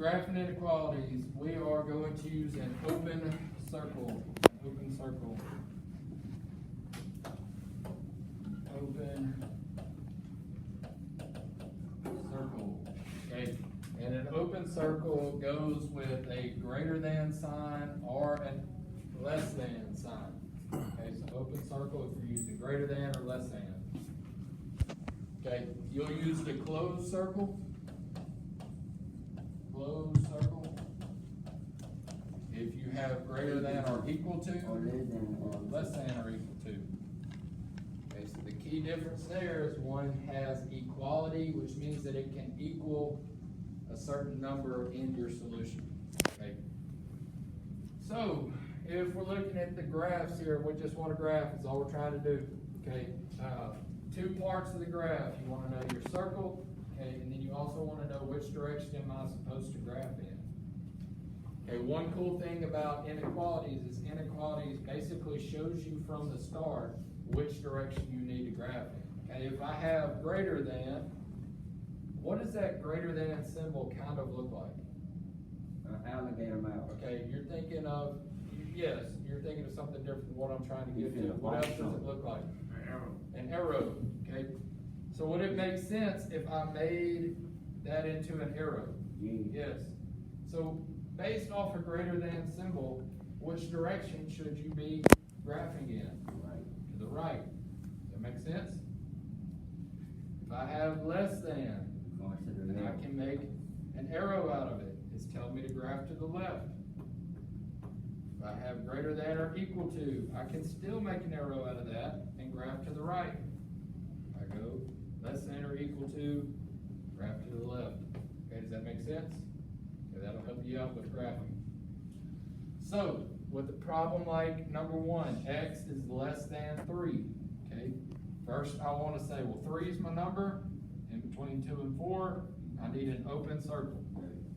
graphing inequalities, we are going to use an open circle. Open circle. Open circle. Okay. And an open circle goes with a greater than sign or a less than sign. Okay, so open circle if you're using greater than or less than. Okay, you'll use the closed circle. Closed circle. If you have greater than or equal to, or less than or equal to. Okay, so the key difference there is one has equality, which means that it can equal a certain number in your solution. Okay. So if we're looking at the graphs here, we just want a graph is all we're trying to do. Okay. Two parts of the graph. You want to know your circle, okay, and then you also want to know which direction am I supposed to graph in. Okay, one cool thing about inequalities is inequalities basically shows you from the start which direction you need to graph in. Okay, if I have greater than, what does that greater than symbol kind of look like? Alligator mouth. Okay, you're thinking of, yes, you're thinking of something different from what I'm trying to get to. What else does it look like? An arrow, okay? So would it make sense if I made that into an arrow? Yes. So based off a greater than symbol, which direction should you be graphing in? Right. To the right. Does that make sense? If I have less than, then I can make an arrow out of it. It's telling me to graph to the left. If I have greater than or equal to, I can still make an arrow out of that and graph to the right. I go less than or equal to, graph to the left. Okay, does that make sense? Okay, that'll help you out with graphing. So, with a problem like number one, x is less than 3. Okay, first I want to say, well, 3 is my number. In between 2 and 4, I need an open circle.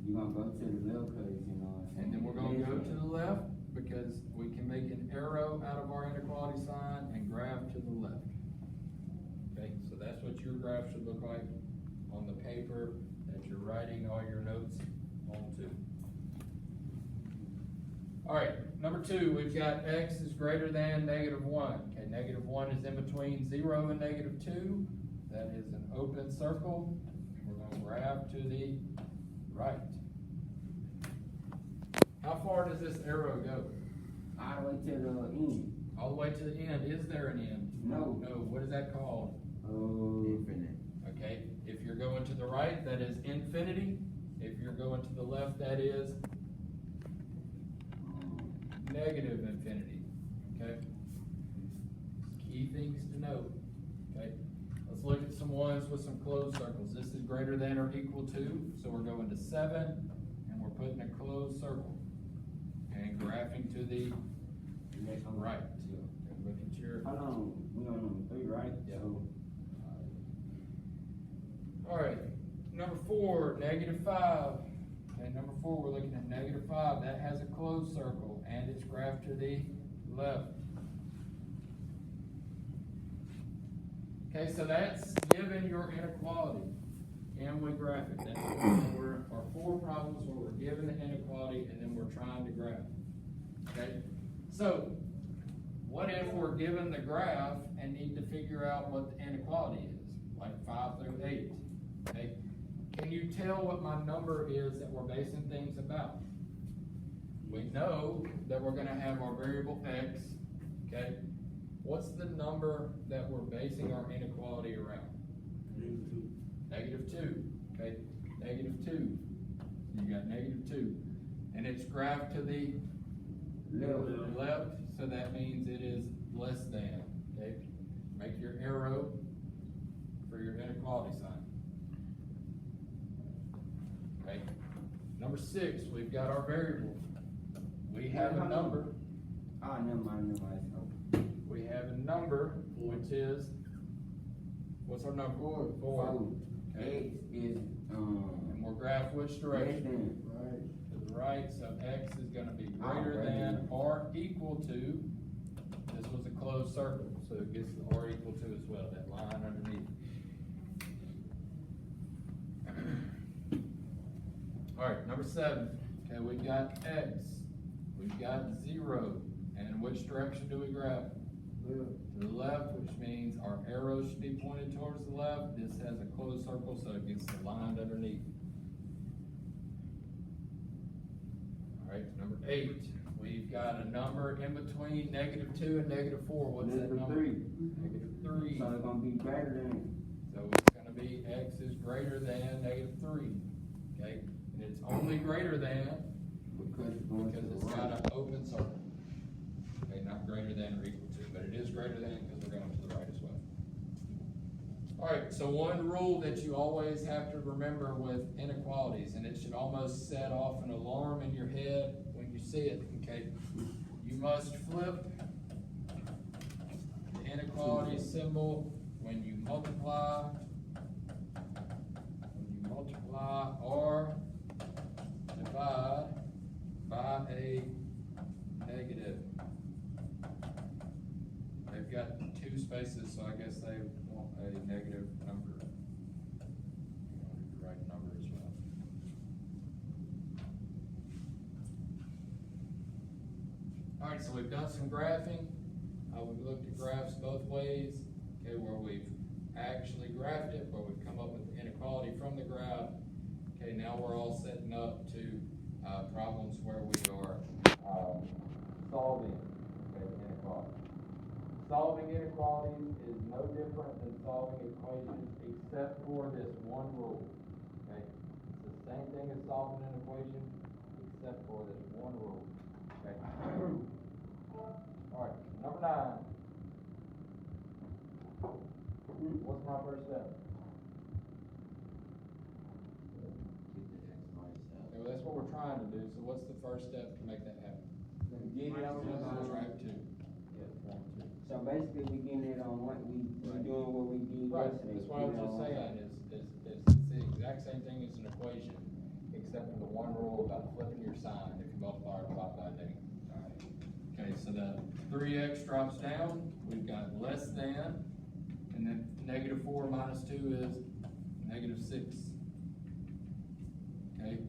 You're going to go to the left because, you know. And then we're going to go to the left because we can make an arrow out of our inequality sign and graph to the left. Okay, so that's what your graph should look like on the paper that you're writing all your notes onto. All right, number 2, we've got x is greater than -1. Okay, -1 is in between 0 and -2. That is an open circle. We're going to graph to the right. How far does this arrow go? All the way to the end. All the way to the end. Is there an end? No. No. What is that called? Infinite. Okay. If you're going to the right, that is infinity. If you're going to the left, that is negative infinity. Okay. Key things to note. Okay. Let's look at some ones with some closed circles. This is greater than or equal to, so we're going to 7, and we're putting a closed circle. And graphing to the right. Look at your. Hold on, we on number 3, right? Yeah. So, all right. Number 4, -5. Okay, number 4, we're looking at -5. That has a closed circle, and it's graphed to the left. Okay, so that's given your inequality, and we graph it. That's our 4 problems where we're given the inequality, and then we're trying to graph. Okay, so what if we're given the graph and need to figure out what the inequality is, like 5 through 8? Okay, can you tell what my number is that we're basing things about? We know that we're going to have our variable x. Okay. What's the number that we're basing our inequality around? -2. Okay, -2. You got -2. And it's graphed to the left, so that means it is less than. Okay, make your arrow for your inequality sign. Okay, number 6, we've got our variable. We have a number. Oh, never mind. We have a number, which is, what's our number? 4. Okay. X is, and we'll graph which direction? Right. To the right, so x is going to be greater than or equal to, this was a closed circle, so it gets the or equal to as well, that line underneath. Alright, number 7, okay, we've got X, we've got 0, and which direction do we grab? To the left, which means our arrow should be pointed towards the left. This has a closed circle, so it gets aligned underneath. Alright, number 8, we've got a number in between -2 and -4. What's that number? -3. -3. So it's gonna be greater than. So it's gonna be X is greater than -3, okay? And it's only greater than Because it's going to because the it's right. got an open circle. Okay, not greater than or equal to, but it is greater than because we're going to the right as well. Alright, so one rule that you always have to remember with inequalities, and it should almost set off an alarm in your head when you see it, okay? You must flip the inequality symbol when you multiply or divide by a negative. They've got 2 spaces, so I guess they want a negative number. You want the right number as well. Alright, so we've done some graphing. We've looked at graphs both ways, okay, where we've actually graphed it, where we've come up with the inequality from the graph. Okay, now we're all setting up to problems where we are solving inequality. Solving inequalities is no different than solving equations except for this one rule. Okay, it's the same thing as solving an equation except for this one rule. Okay. All right, number 9. What's my first step? Okay, well, that's what we're trying to do. So what's the first step to make that happen? Get it on Subtract 2. So basically, we getting it on what we doing what we did Right, yesterday. that's what I was just saying, is it's the exact same thing as an equation, except for the one rule about flipping your sign if you multiply or divide by a negative. Okay, so the 3x drops down, we've got less than, and then -4 minus 2 is -6. Okay,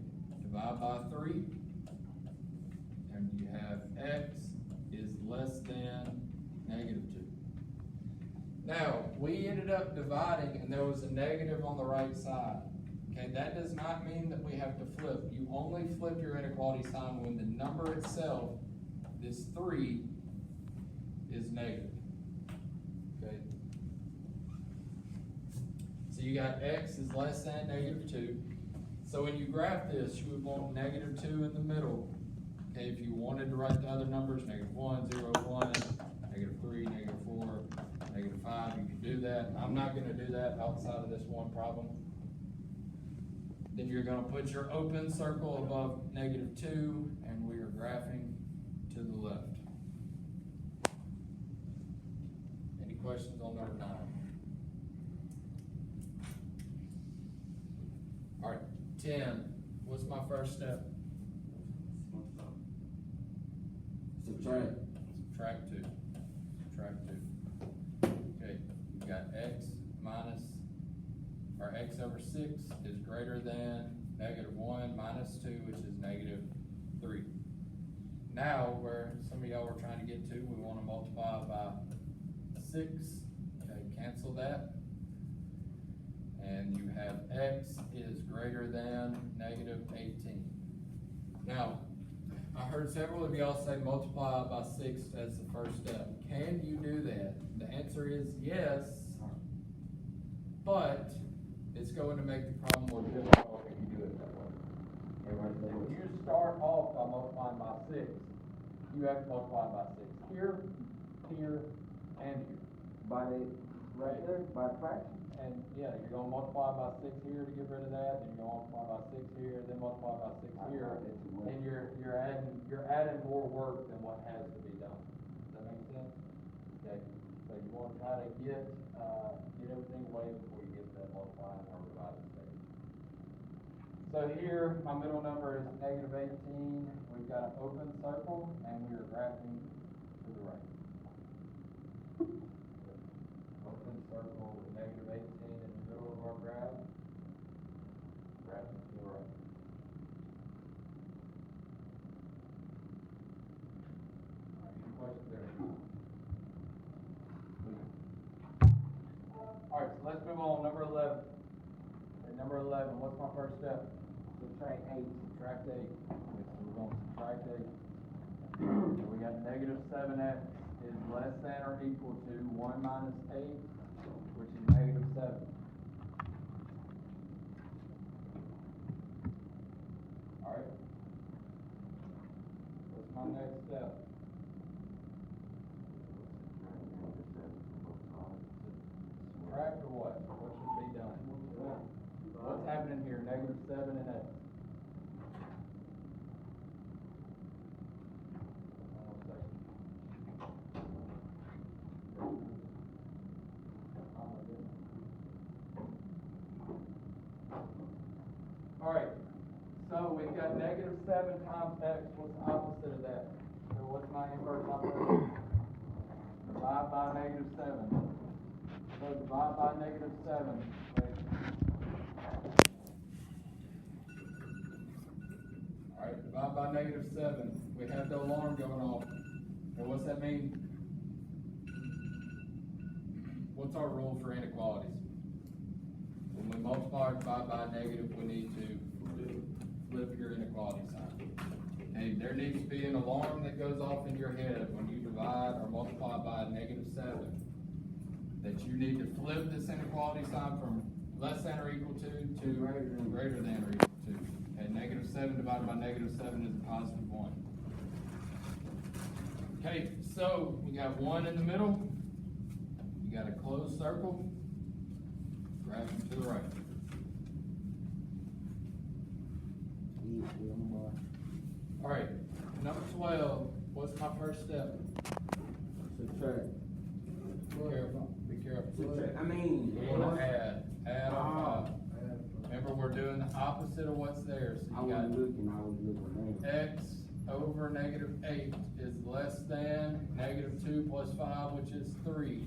divide by 3, and you have x is less than -2. Now, we ended up dividing and there was a negative on the right side. Okay, that does not mean that we have to flip. You only flip your inequality sign when the number itself, this 3, is negative. Okay. So you got x is less than -2. So when you graph this, you would want -2 in the middle. Okay, if you wanted to write the other numbers, -1, 0, 1, -3, -4, -5, you could do that. I'm not going to do that outside of this one problem. Then you're going to put your open circle above -2, and we are graphing to the left. Any questions on number 9? All right, 10. What's my first step? Subtract. Subtract 2. Subtract 2. Okay, you've got x minus, or x over 6 is greater than -1 minus 2, which is -3. Now, where some of y'all were trying to get to, we want to multiply by 6. Okay, cancel that. And you have x is greater than -18. Now, I heard several of y'all say multiply by 6 as the first step. Can you do that? The answer is yes, but it's going to make the problem more difficult if you do it that way. If you start off by multiplying by 6, you have to multiply by 6 here, here, and here. By the right there, by the fraction. And yeah, you're going to multiply by 6 here to get rid of that, then you're going to multiply by 6 here, then multiply by 6 here, and you're adding more work than what has to be done. Does that make sense? Okay. So you want to try to get everything away before you get to that multiplying or dividing stage. So here, my middle number is -18. We've got an open circle, and we are graphing to the right. Open circle with -18 in the middle of our graph. Graphing to the right. let's move on, number 11. Okay, number 11, what's my first step? Subtract 8. Subtract 8. Okay, so we're going to subtract 8. So we got negative 7x is less than or equal to 1 minus 8, which is negative 7. Alright. What's my next step? Subtract or what? What should be done? What's happening here? Negative 7 and x. Alright, so we've got negative 7 times x. What's the opposite of that? So what's my inverse operation? Divide by negative 7. So divide by negative 7. Okay. Alright, divide by negative 7. We have the alarm going off. And what's that mean? What's our rule for inequalities? When we multiply or divide by a negative, we need to flip your inequality sign. Okay, there needs to be an alarm that goes off in your head when you divide or multiply by a negative 7. That you need to flip this inequality sign from less than or equal to greater than or equal to. Okay, negative 7 divided by negative 7 is a positive 1. Okay, so we got 1 in the middle. You got a closed circle. Graph them to the right. Alright, number 12. What's my first step? Subtract. Be careful. Be careful. Subtract. I mean, You want to add. Add on 5. Remember, we're doing the opposite of what's there. So you got x over negative 8 is less than negative 2 plus 5, which is 3.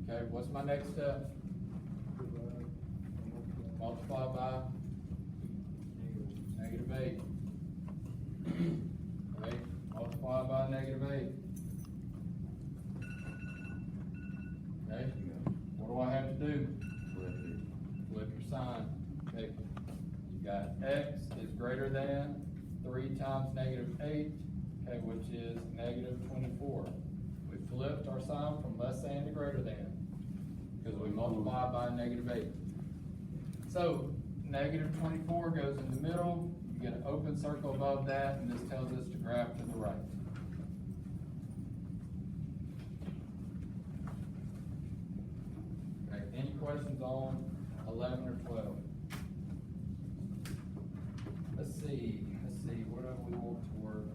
Okay, what's my next step? Multiply by negative 8. Okay, multiply by negative 8. Okay, what do I have to do? Flip your sign. Okay, you got x is greater than 3 times negative 8, okay, which is negative 24. We flipped our sign from less than to greater than because we multiplied by negative 8. So negative 24 goes in the middle. You get an open circle above that, and this tells us to graph to the right. Okay, any questions on 11 or 12? Let's see, what do we want to work?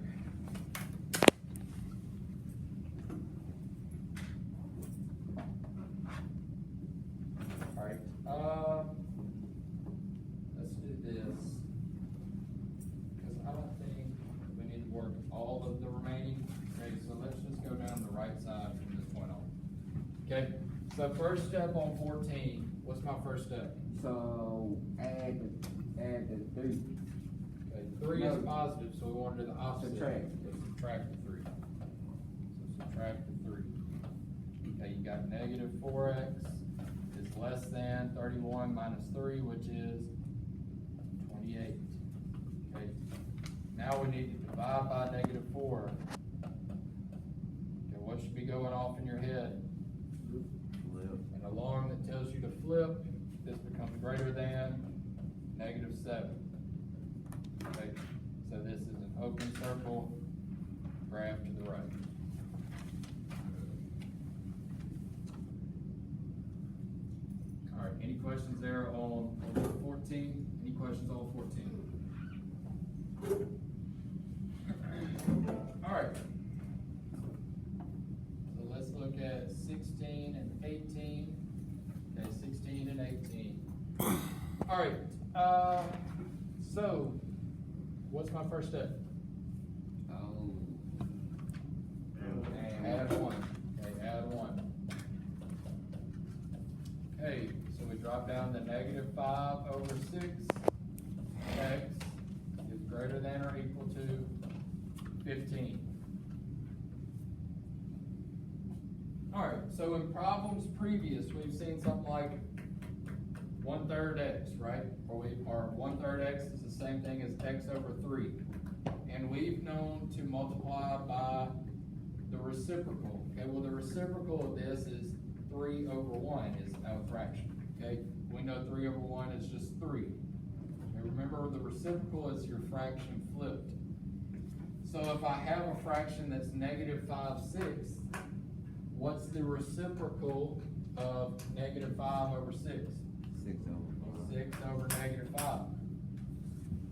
Alright, let's do this, because I don't think we need to work all of the remaining. Okay, so let's just go down the right side from this point on. Okay, so first step on 14, what's my first step? So add the 3. Okay, 3 is positive, so we want to do the opposite. Subtract. So subtract the 3. So subtract the 3. Okay, you got negative 4x is less than 31 minus 3, which is 28. Okay, now we need to divide by negative 4. Okay, what should be going off in your head? An alarm that tells you to flip. This becomes greater than negative 7. Okay, so this is an open circle, graph to the right. All right, any questions there on 14? Any questions on 14? All right. So let's look at 16 and 18. Okay, 16 and 18. All right, so what's my first step? Add 1. Okay, add 1. Okay, so we drop down to negative 5 over 6. X is greater than or equal to 15. All right, So in problems previous, we've seen something like 1/3 x, right? Or 1/3 x is the same thing as x over 3. And we've known to multiply by the reciprocal. Okay, well the reciprocal of this is 3 over 1 is a fraction. Okay, we know 3 over 1 is just 3. Okay, remember the reciprocal is your fraction flipped. So if I have a fraction that's negative 5/6, what's the reciprocal of negative 5 over 6? 6 over 6 over negative 5.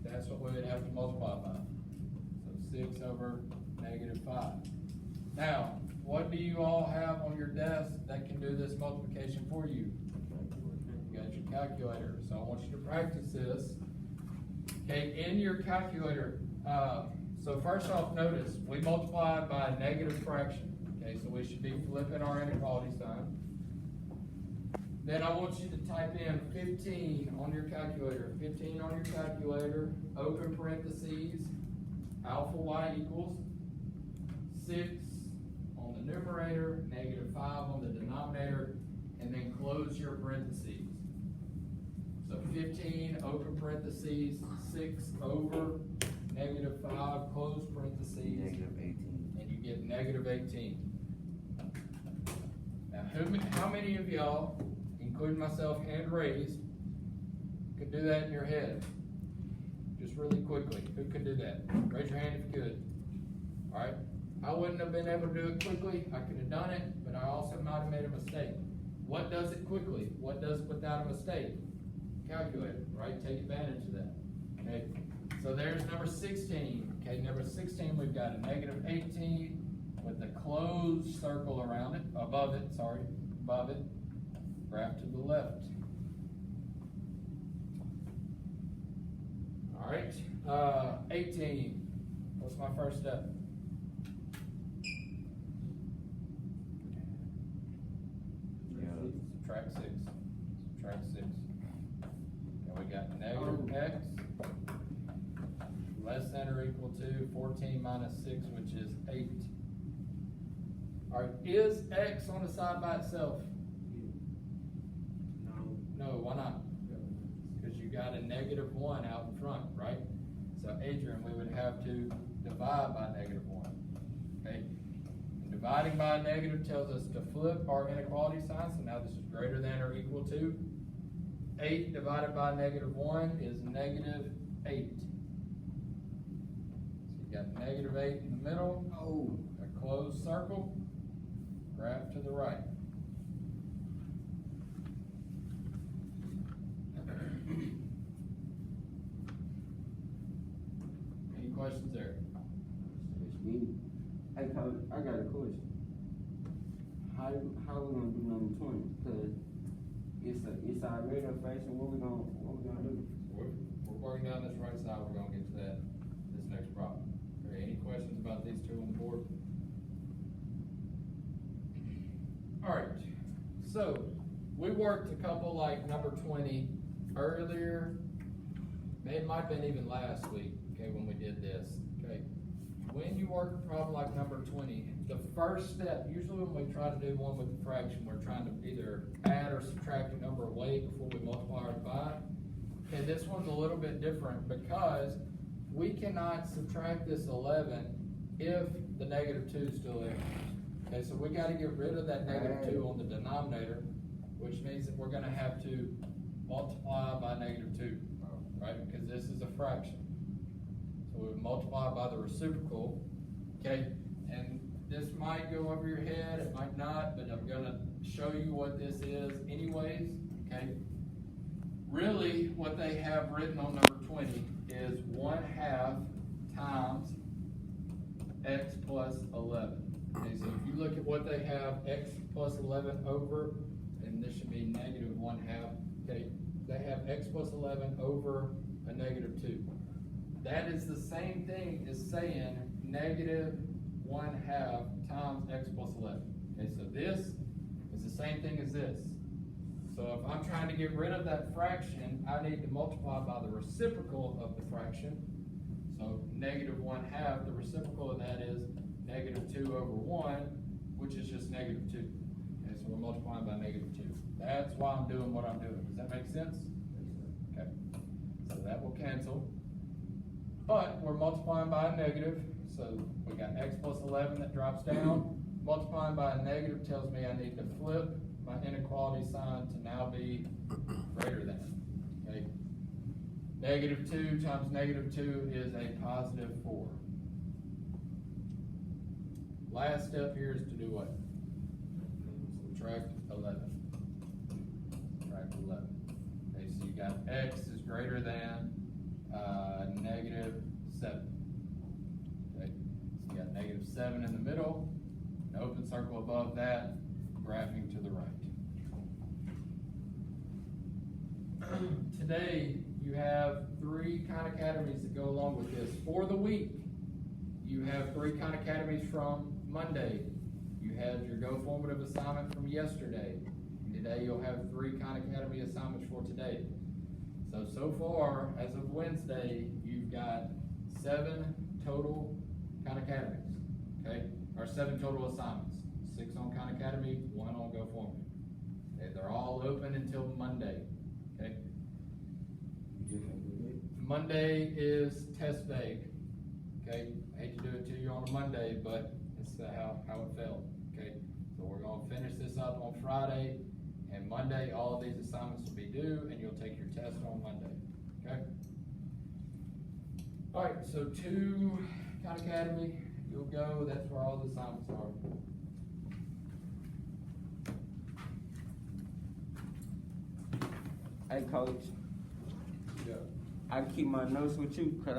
That's what we would have to multiply by. So 6 over negative 5. Now, what do you all have on your desk that can do this multiplication for you? You got your calculator. So I want you to practice this. Okay, in your calculator, so first off, notice, we multiplied by a negative fraction. Okay, so we should be flipping our inequality sign. Then I want you to type in 15 on your calculator. 15 on your calculator, open parentheses, alpha y equals 6 on the numerator, negative 5 on the denominator, and then close your parentheses. So 15, open parentheses, 6 over negative 5, close parentheses, negative 18. and you get negative 18. Now, how many of y'all, including myself, hand raised, could do that in your head? Just really quickly, who could do that? Raise your hand if you could. All right, I wouldn't have been able to do it quickly. I could have done it, but I also might have made a mistake. What does it quickly? What does it without a mistake? Calculate it, right? Take advantage of that. Okay, so there's number 16. Okay, number 16, we've got a negative 18 with a closed circle around it, above it, graph to the left. All right, 18. What's my first step? Subtract 6. Subtract 6. And we got negative x less than or equal to 14 minus 6, which is 8. All right, is x on the side by itself? No, why not? Because you got a negative 1 out in front, right? So Adrian, we would have to divide by negative 1. Okay? And dividing by a negative tells us to flip our inequality sign. So now this is greater than or equal to. 8 divided by negative 1 is negative 8. So you got negative 8 in the middle. Oh. A closed circle. Graph to the right. Any questions there? Hey, Coach, I got a question. How we gonna do number 20? Cause it's already a fraction. What we gonna do? We're working down this right side. We're gonna get to this next problem. Okay, any questions about these two on the board? All right, so we worked a couple like number 20 earlier. It might have been even last week, okay, when we did this. Okay, when you work a problem like number 20, the first step, usually when we try to do one with a fraction, we're trying to either add or subtract a number away before we multiply or divide. Okay, this one's a little bit different because we cannot subtract this 11 if the negative 2 is still there. Okay, so we got to get rid of that negative 2 on the denominator, which means that we're going to have to multiply by negative 2, right? Because this is a fraction. So we would multiply by the reciprocal, okay? And this might go over your head, it might not, but I'm going to show you what this is anyways, okay? Really, what they have written on number 20 is 1/2 times x plus 11. Okay, so if you look at what they have, x plus 11 over, and this should be negative 1/2, okay, they have x plus 11 over a negative 2. That is the same thing as saying negative 1/2 times x plus 11. Okay, so this is the same thing as this. So if I'm trying to get rid of that fraction, I need to multiply by the reciprocal of the fraction. So negative 1/2, the reciprocal of that is negative 2 over 1, which is just negative 2. Okay, so we're multiplying by -2. That's why I'm doing what I'm doing. Does that make sense? Okay, so that will cancel. But we're multiplying by a negative, so we got x plus 11 that drops down. Multiplying by a negative tells me I need to flip my inequality sign to now be greater than, okay? -2 times -2 is a +4. Last step here is to do what? Subtract 11. Subtract 11. Okay, so you got x is greater than -7. Okay, so you got -7 in the middle, an open circle above that, graphing to the right. Today, you have 3 Khan Academies that go along with this. For the week, you have 3 Khan Academies from Monday. You had your Go Formative assignment from yesterday. Today, you'll have 3 Khan Academy assignments for today. So far, as of Wednesday, you've got 7 total Khan Academies, okay? Or 7 total assignments. 6 on Khan Academy, 1 on Go Formative. Okay, they're all open until Monday, okay? Monday is test day, okay? I hate to do it to you on a Monday, but it's how it felt, okay? So we're gonna finish this up on Friday, and Monday, all of these assignments will be due, and you'll take your test on Monday, okay? All right, so 2 Khan Academy, you'll go, that's where all the assignments are. Hey, coach, Yeah. I keep my notes with you, cause